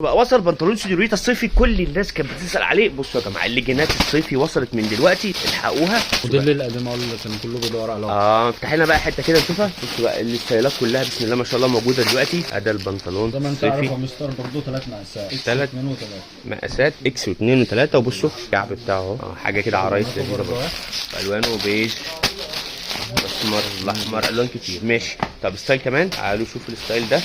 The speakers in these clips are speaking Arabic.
بقى وصل بنطلون سيدوريتا الصيفي، كل الناس كانت بتسال عليه. بصوا يا جماعه الليجينات الصيفي وصلت من دلوقتي، الحقوها. الموديل القديم اللي كان كله بيدور عليه. افتح لنا بقى حته كده نشوفها. بصوا بقى الستايلات كلها بسم الله ما شاء الله موجوده دلوقتي. ادي البنطلون زي ما انت عارف هو مستر برضه 3 مقاسات، ثلاث 2 و3 مقاسات اكس و2 و3. وبصوا الكعب بتاعه اهو حاجه كده عرايس لذيذه برضه، الوانه بيج اسمر الاحمر الوان كتير. ماشي، طب ستايل كمان، تعالوا شوفوا الستايل ده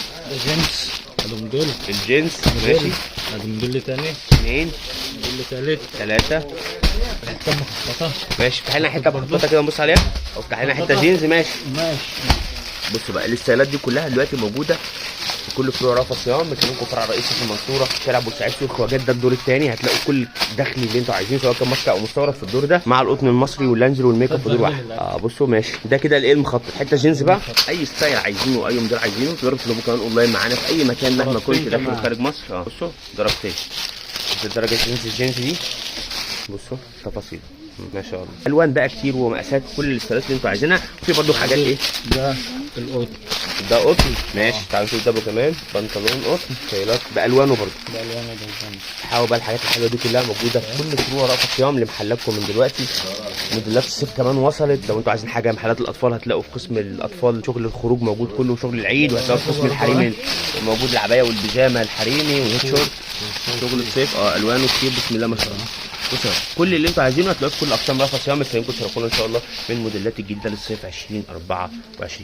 جينز. ادي موديل الجينز. ماشي، ادي موديل تاني، 2 موديل تالت، 3 حته مخططه. ماشي. افتح لنا حته مخططه كده نبص عليها، او افتح لنا حته جينز. ماشي. بصوا بقى الستايلات دي كلها دلوقتي موجوده في كل فروع رأفت صيام. مكانكم فرع رئيسي في المنصوره، شارع بورسعيد سوق خواجات، ده الدور الثاني. هتلاقوا كل الدخل اللي انتوا عايزينه سواء كان ماسكه او مستورد في الدور ده، مع القطن المصري واللانجر والميك اب في دور واحد. بصوا ماشي، ده كده الايه المخطط. حته جينز بقى، اي ستايل عايزينه واي موديل عايزينه تقدروا تطلبوه كمان اونلاين معانا في اي مكان مهما كنت داخل وخارج مصر. بصوا درجتين، الدرجه الجينز دي بصوا تفاصيل ما شاء الله. الوان بقى كتير ومقاسات كل الستايلات اللي انتوا عايزينها. في برضو حاجات ايه، ده القطن، ده قطن. ماشي، تعالوا نشوف ده كمان بنطلون قطن ستايلات بالوانه برضو. ده الوان ده. حاول بقى الحاجات الحلوه دي كلها موجوده في كل فروع رأفت صيام لمحلاتكم من دلوقتي. موديلات الصيف كمان وصلت. لو انتوا عايزين حاجه محلات الاطفال هتلاقوا في قسم الاطفال شغل الخروج موجود كله، وشغل العيد. وهتلاقوا في قسم الحريمي موجود العبايه والبيجامه الحريمي والهيد شورت. شغل الصيف الوانه كتير بسم الله ما شاء الله. بصوا كل اللي انتوا عايزينه هتلاقوه في كل اقسام رأفت صيام. مستنيينكم تشرفونا ان شاء الله من الموديلات الجديده للصيف 2024.